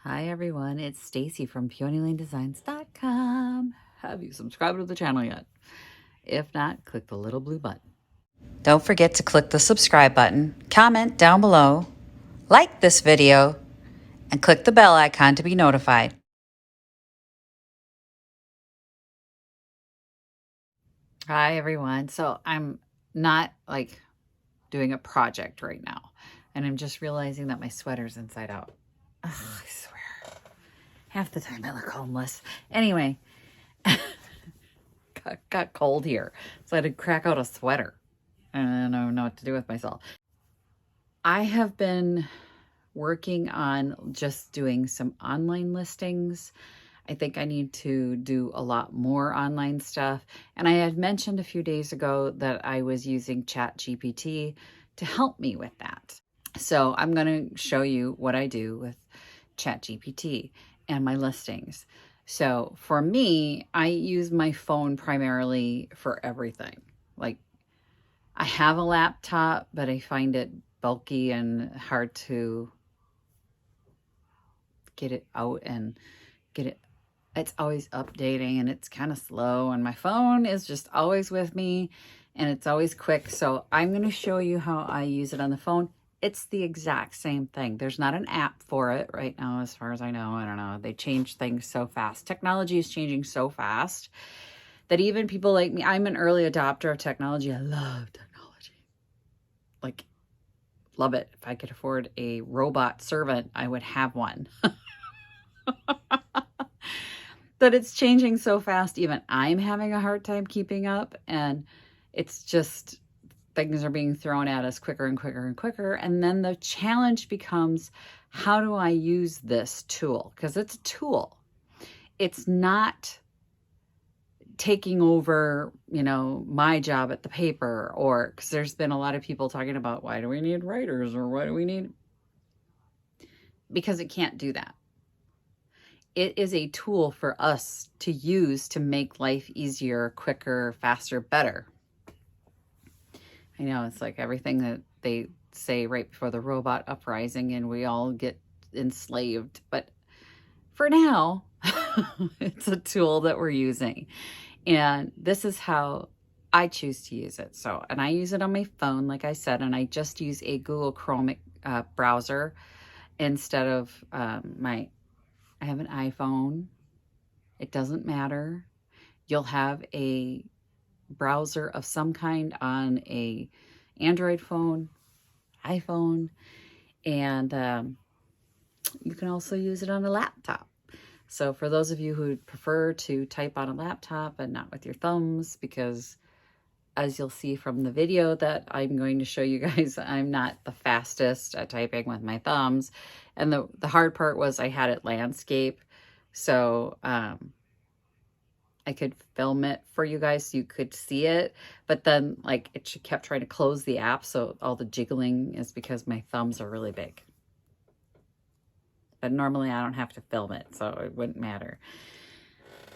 Hi everyone, it's Stacy from PeonyLaneDesigns.com. Have you subscribed to the channel yet? If not, click the little blue button. Don't forget to click the subscribe button, comment down below, like this video, and click the bell icon to be notified. Hi everyone. So I'm not doing a project right now, and I'm just realizing that my sweater's inside out. Ugh, I swear. Half the time I look homeless. Anyway, got cold here, so I had to crack out a sweater. I don't know what to do with myself. I have been working on just doing some online listings. I think I need to do a lot more online stuff. And I had mentioned a few days ago that I was using ChatGPT to help me with that. So I'm going to show you what I do with ChatGPT and my listings. So for me, I use my phone primarily for everything. Like, I have a laptop, but I find it bulky and hard to get it out and get it. It's always updating and it's kind of slow, and my phone is just always with me and it's always quick. So I'm going to show you how I use it on the phone. It's the exact same thing. There's not an app for it right now, as far as I know. I don't know. They change things so fast. Technology is changing so fast that even people like me, I'm an early adopter of technology. I love technology. Like, love it. If I could afford a robot servant, I would have one. But it's changing so fast, even I'm having a hard time keeping up. And it's just, things are being thrown at us quicker and quicker and quicker. And then the challenge becomes, how do I use this tool? Because it's a tool. It's not taking over, my job at the paper, or because there's been a lot of people talking about, why do we need writers, or what do we need? Because it can't do that. It is a tool for us to use to make life easier, quicker, faster, better. I know it's like everything that they say right before the robot uprising and we all get enslaved. But for now, it's a tool that we're using. And this is how I choose to use it. So, and I use it on my phone, like I said, and I just use a Google Chrome browser instead of I have an iPhone. It doesn't matter. You'll have a browser of some kind on a Android phone, iPhone, and you can also use it on a laptop. So for those of you who prefer to type on a laptop and not with your thumbs, because as you'll see from the video that I'm going to show you guys, I'm not the fastest at typing with my thumbs. And the hard part was I had it landscape. So I could film it for you guys so you could see it. But then it kept trying to close the app. So all the jiggling is because my thumbs are really big. But normally I don't have to film it, so it wouldn't matter.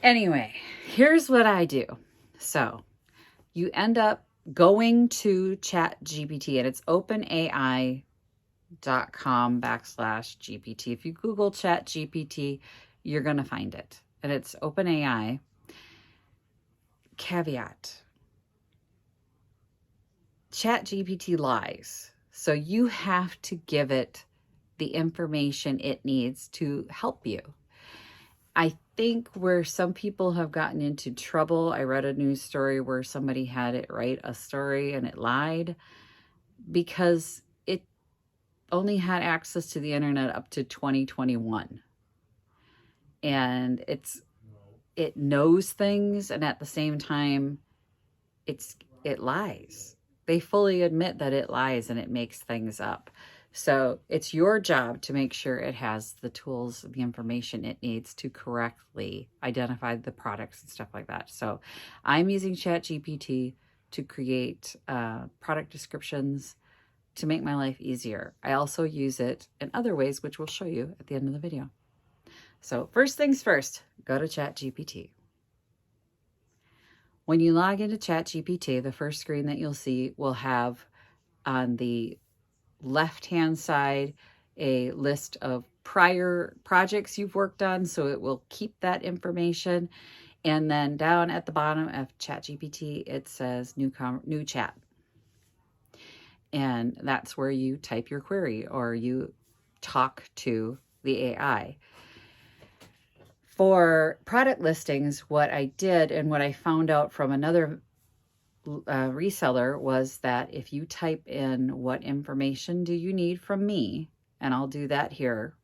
Anyway, here's what I do. So you end up going to ChatGPT, and it's openai.com/GPT. If you Google ChatGPT, you're going to find it. And it's OpenAI. Caveat: ChatGPT lies. So you have to give it the information it needs to help you. I think where some people have gotten into trouble, I read a news story where somebody had it write a story and it lied because it only had access to the internet up to 2021. And it knows things, and at the same time, it lies. They fully admit that it lies and it makes things up. So it's your job to make sure it has the tools, the information it needs to correctly identify the products and stuff like that. So I'm using ChatGPT to create product descriptions to make my life easier. I also use it in other ways, which we'll show you at the end of the video. So first things first, go to ChatGPT. When you log into ChatGPT, the first screen that you'll see will have on the left-hand side a list of prior projects you've worked on, so it will keep that information. And then down at the bottom of ChatGPT, it says new chat. And that's where you type your query or you talk to the AI. For product listings, what I did and what I found out from another reseller was that if you type in what information do you need from me, and I'll do that here,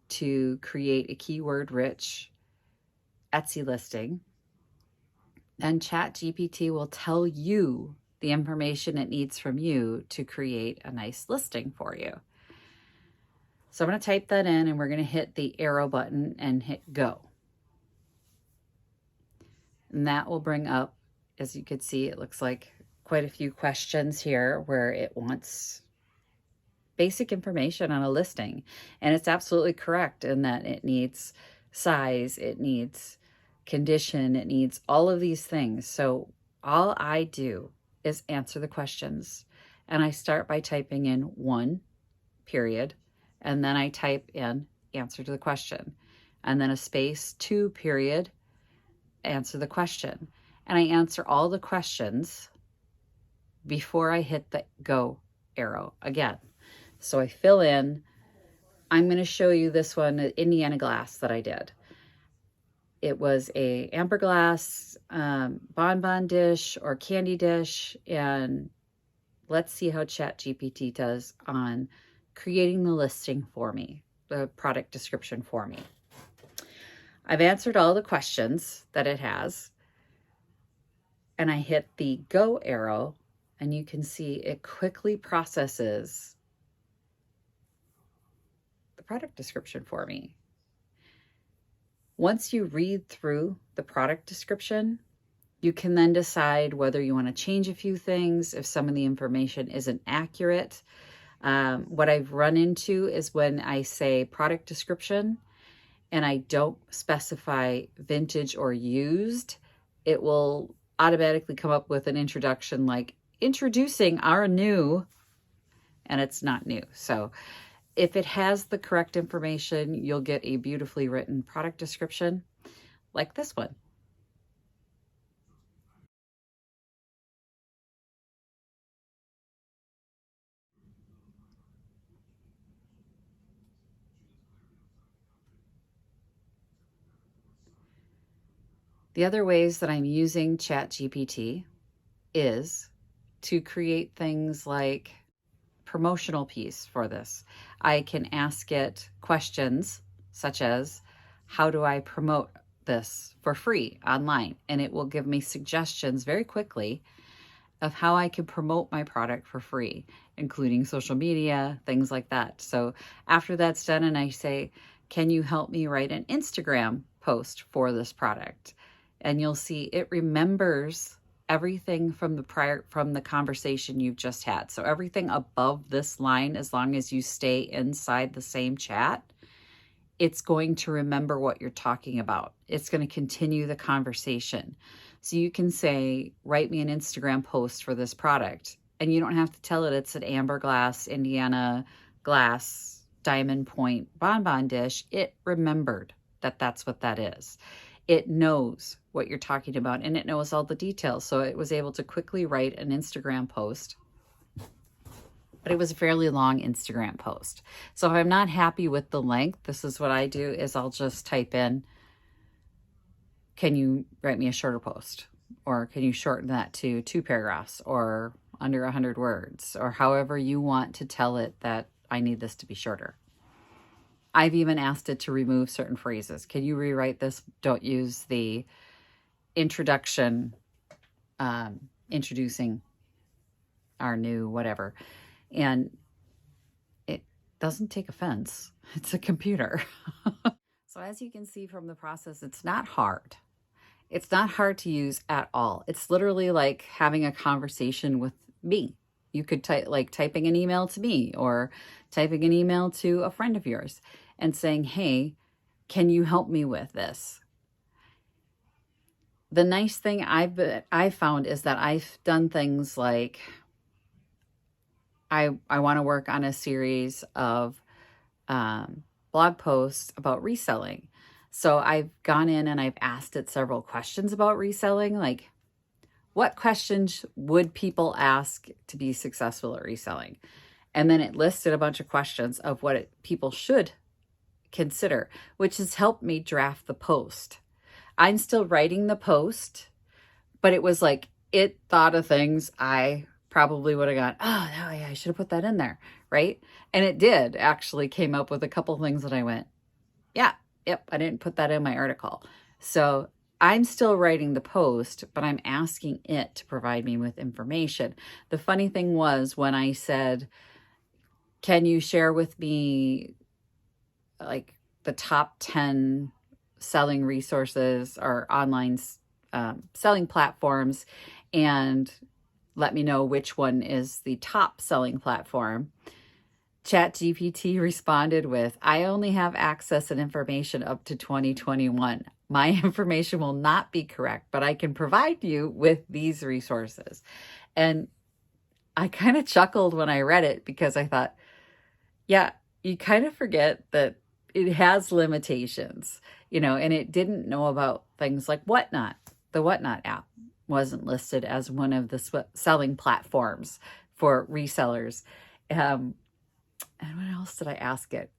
to create a keyword-rich Etsy listing, then ChatGPT will tell you the information it needs from you to create a nice listing for you. So I'm going to type that in and we're going to hit the arrow button and hit go. And that will bring up, as you can see, it looks like quite a few questions here where it wants basic information on a listing. And it's absolutely correct in that it needs size, it needs condition, it needs all of these things. So all I do is answer the questions. And I start by typing in 1, period. And then I type in answer to the question. And then a space, 2, period, answer the question. And I answer all the questions before I hit the go arrow again. So I fill in. I'm going to show you this one, Indiana glass that I did. It was a amber glass bonbon dish or candy dish. And let's see how ChatGPT does on creating the listing for me, the product description for me. I've answered all the questions that it has. And I hit the go arrow, and you can see it quickly processes the product description for me. Once you read through the product description, you can then decide whether you want to change a few things, if some of the information isn't accurate. What I've run into is when I say product description and I don't specify vintage or used, it will automatically come up with an introduction like introducing our new, and it's not new. So if it has the correct information, you'll get a beautifully written product description like this one. The other ways that I'm using ChatGPT is to create things like promotional piece for this. I can ask it questions such as, how do I promote this for free online? And it will give me suggestions very quickly of how I can promote my product for free, including social media, things like that. So after that's done and I say, can you help me write an Instagram post for this product? And you'll see it remembers everything from the conversation you've just had. So everything above this line, as long as you stay inside the same chat, it's going to remember what you're talking about. It's going to continue the conversation. So you can say, write me an Instagram post for this product. And you don't have to tell it it's an amber glass, Indiana glass, diamond point bonbon dish. It remembered that that's what that is. It knows what you're talking about and it knows all the details. So it was able to quickly write an Instagram post, but it was a fairly long Instagram post. So if I'm not happy with the length, this is what I do is I'll just type in, can you write me a shorter post? Or can you shorten that to 2 paragraphs or under 100 words, or however you want to tell it that I need this to be shorter. I've even asked it to remove certain phrases. Can you rewrite this? Don't use the introduction, introducing our new whatever. And it doesn't take offense. It's a computer. So as you can see from the process, it's not hard. It's not hard to use at all. It's literally like having a conversation with me. You could typing an email to me or typing an email to a friend of yours and saying, hey, can you help me with this? The nice thing I've found is that I've done things like I want to work on a series of blog post about reselling. So I've gone in and I've asked it several questions about reselling, like what questions would people ask to be successful at reselling? And then it listed a bunch of questions of what people should consider, which has helped me draft the post. I'm still writing the post, but it was like it thought of things I probably would have gone, oh, yeah, I should have put that in there, right? And it did actually came up with a couple things that I went, yeah, yep, I didn't put that in my article. So I'm still writing the post, but I'm asking it to provide me with information. The funny thing was when I said, can you share with me like the top 10 selling resources or online selling platforms and let me know which one is the top selling platform. ChatGPT responded with, I only have access and information up to 2021. My information will not be correct, but I can provide you with these resources. And I kind of chuckled when I read it because I thought, yeah, you kind of forget that it has limitations, and it didn't know about things like Whatnot. The Whatnot app wasn't listed as one of the selling platforms for resellers. And what else did I ask it?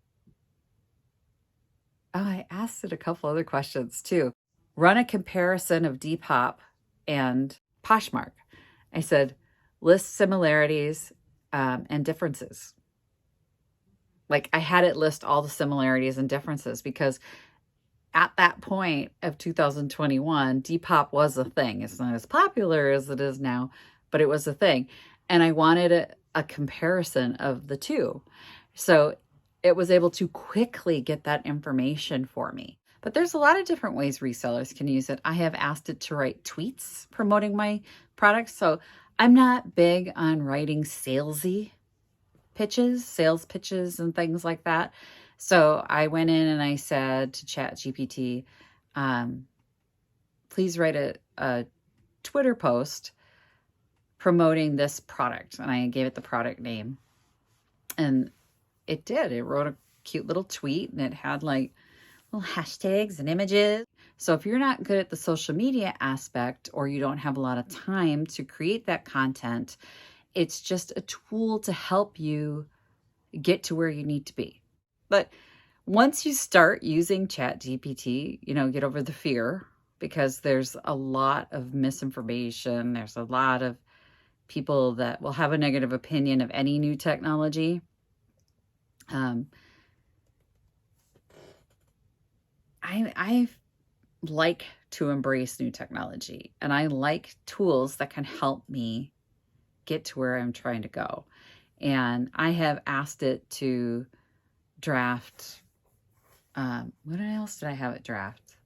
Oh, I asked it a couple other questions too. Run a comparison of Depop and Poshmark. I said, list similarities and differences. Like I had it list all the similarities and differences because at that point of 2021, Depop was a thing. It's not as popular as it is now, but it was a thing. And I wanted a comparison of the two. So it was able to quickly get that information for me. But there's a lot of different ways resellers can use it. I have asked it to write tweets promoting my products. So I'm not big on writing sales pitches and things like that. So I went in and I said to ChatGPT, please write a Twitter post promoting this product. And I gave it the product name. And it did. It wrote a cute little tweet and it had like little hashtags and images. So if you're not good at the social media aspect or you don't have a lot of time to create that content, it's just a tool to help you get to where you need to be. But once you start using ChatGPT, get over the fear because there's a lot of misinformation. There's a lot of people that will have a negative opinion of any new technology. I like to embrace new technology and I like tools that can help me get to where I'm trying to go. And I have asked it to draft, what else did I have it draft?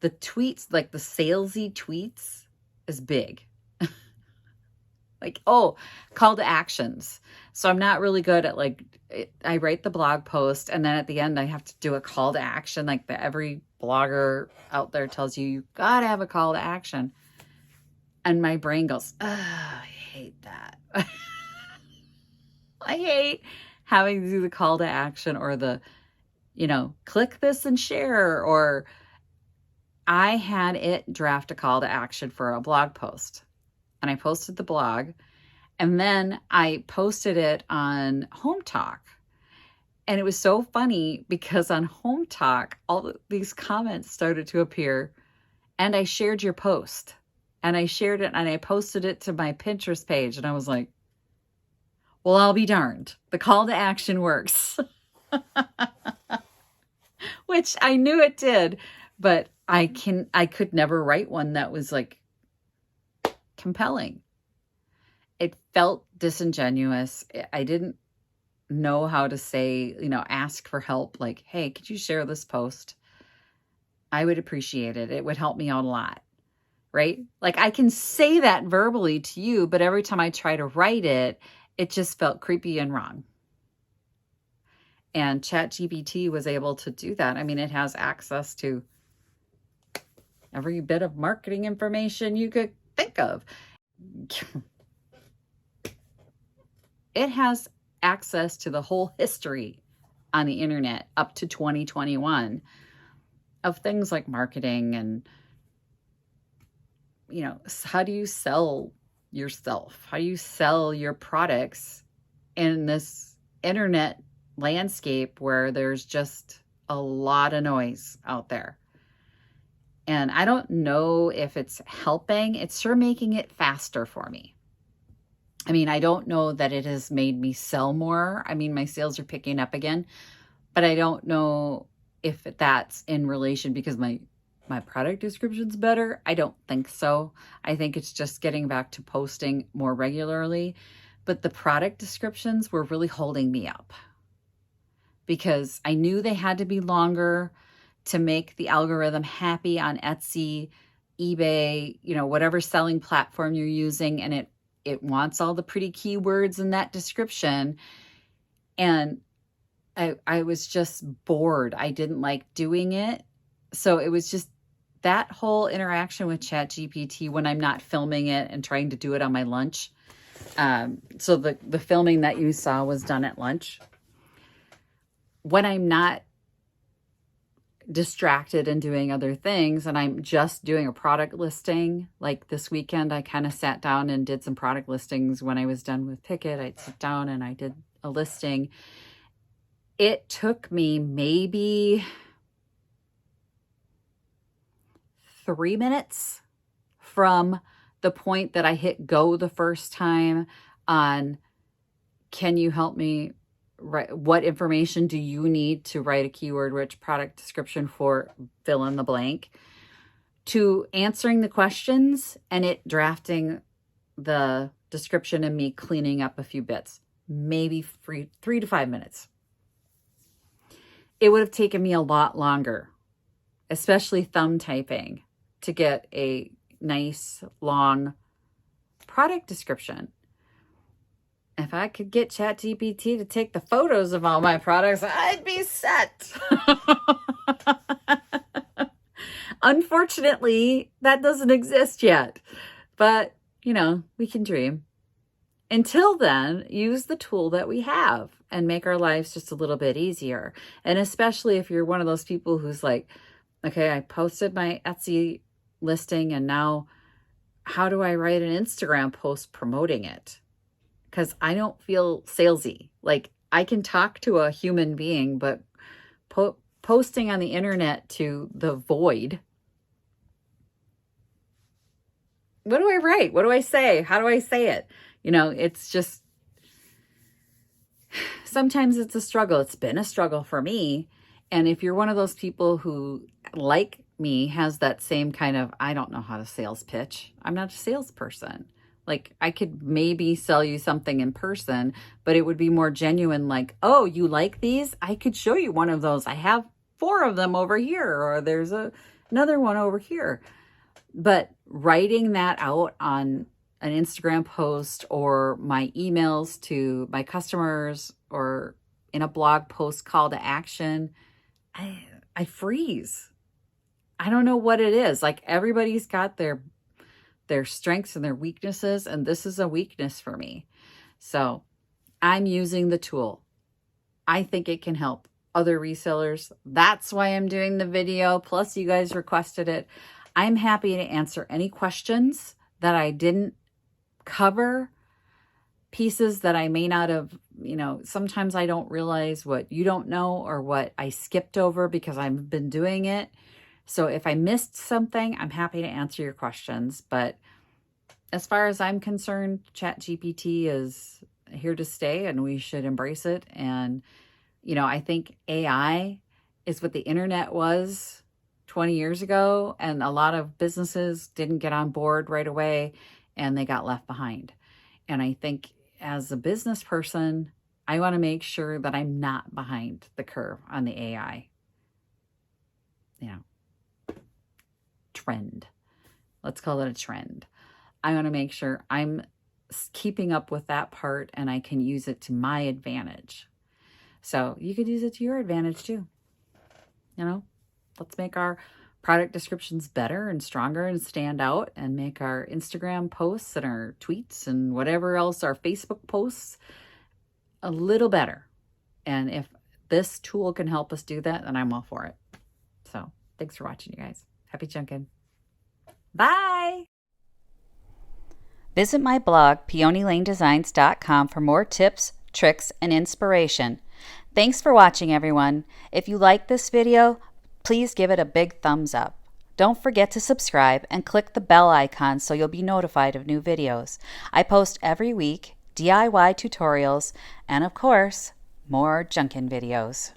The tweets, like the salesy tweets is big. Like, call to actions. So I'm not really good at I write the blog post and then at the end I have to do a call to action. Like every blogger out there tells you, you gotta have a call to action. And my brain goes, I hate that. I hate having to do the call to action or the, click this and share. Or I had it draft a call to action for a blog post and I posted the blog and then I posted it on Home Talk. And it was so funny because on Home Talk, all these comments started to appear and I shared your post and I shared it and I posted it to my Pinterest page. And I was like, well, I'll be darned. The call to action works, which I knew it did, but I could never write one that was like compelling. It felt disingenuous. I didn't know how to say, ask for help. Like, hey, could you share this post? I would appreciate it. It would help me out a lot, right? Like I can say that verbally to you, but every time I try to write it, it just felt creepy and wrong. And ChatGPT was able to do that. I mean, it has access to every bit of marketing information you could think of. It has access to the whole history on the internet up to 2021 of things like marketing and, how do you sell yourself? How do you sell your products in this internet landscape where there's just a lot of noise out there? And I don't know if it's helping. It's sure making it faster for me. I mean, I don't know that it has made me sell more. I mean, my sales are picking up again, but I don't know if that's in relation because my product description's better. I don't think so. I think it's just getting back to posting more regularly. But the product descriptions were really holding me up because I knew they had to be longer to make the algorithm happy on Etsy, eBay, whatever selling platform you're using. And it wants all the pretty keywords in that description. And I was just bored. I didn't like doing it. So it was just that whole interaction with ChatGPT when I'm not filming it and trying to do it on my lunch. So the filming that you saw was done at lunch. When I'm not distracted and doing other things and I'm just doing a product listing, like this weekend, I kind of sat down and did some product listings. When I was done with Picket, I'd sit down and I did a listing. It took me maybe 3 minutes from the point that I hit go the first time on, can you help me write, what information do you need to write a keyword rich product description for fill in the blank, to answering the questions and it drafting the description and me cleaning up a few bits, maybe 3 to 5 minutes. It would have taken me a lot longer, especially thumb typing, to get a nice long product description. If I could get ChatGPT to take the photos of all my products, I'd be set. Unfortunately, that doesn't exist yet, but we can dream. Until then, use the tool that we have and make our lives just a little bit easier. And especially if you're one of those people who's like, okay, I posted my Etsy listing and now how do I write an Instagram post promoting it? Because I don't feel salesy. Like I can talk to a human being, but posting on the internet to the void. What do I write? What do I say? How do I say it? It's just, sometimes it's a struggle. It's been a struggle for me. And if you're one of those people who, like me, has that same kind of, I don't know how to sales pitch. I'm not a salesperson. Like I could maybe sell you something in person, but it would be more genuine. Like, oh, you like these? I could show you one of those. I have 4 of them over here, or there's another one over here. But writing that out on an Instagram post or my emails to my customers or in a blog post call to action, I freeze. I don't know what it is. Like everybody's got their strengths and their weaknesses, and this is a weakness for me. So I'm using the tool. I think it can help other resellers. That's why I'm doing the video. Plus you guys requested it. I'm happy to answer any questions that I didn't cover, pieces that I may not have, sometimes I don't realize what you don't know or what I skipped over because I've been doing it. So if I missed something, I'm happy to answer your questions. But as far as I'm concerned, ChatGPT is here to stay and we should embrace it. And, I think AI is what the internet was 20 years ago. And a lot of businesses didn't get on board right away and they got left behind. And I think as a business person, I want to make sure that I'm not behind the curve on the AI, trend. Let's call it a trend. I want to make sure I'm keeping up with that part and I can use it to my advantage. So you could use it to your advantage too. Let's make our product descriptions better and stronger and stand out and make our Instagram posts and our tweets and whatever else, our Facebook posts, a little better. And if this tool can help us do that, then I'm all for it. So thanks for watching, you guys. Happy junking. Bye. Visit my blog, peonylanedesigns.com, for more tips, tricks, and inspiration. Thanks for watching, everyone. If you like this video, please give it a big thumbs up. Don't forget to subscribe and click the bell icon so you'll be notified of new videos. I post every week DIY tutorials and, of course, more junkin' videos.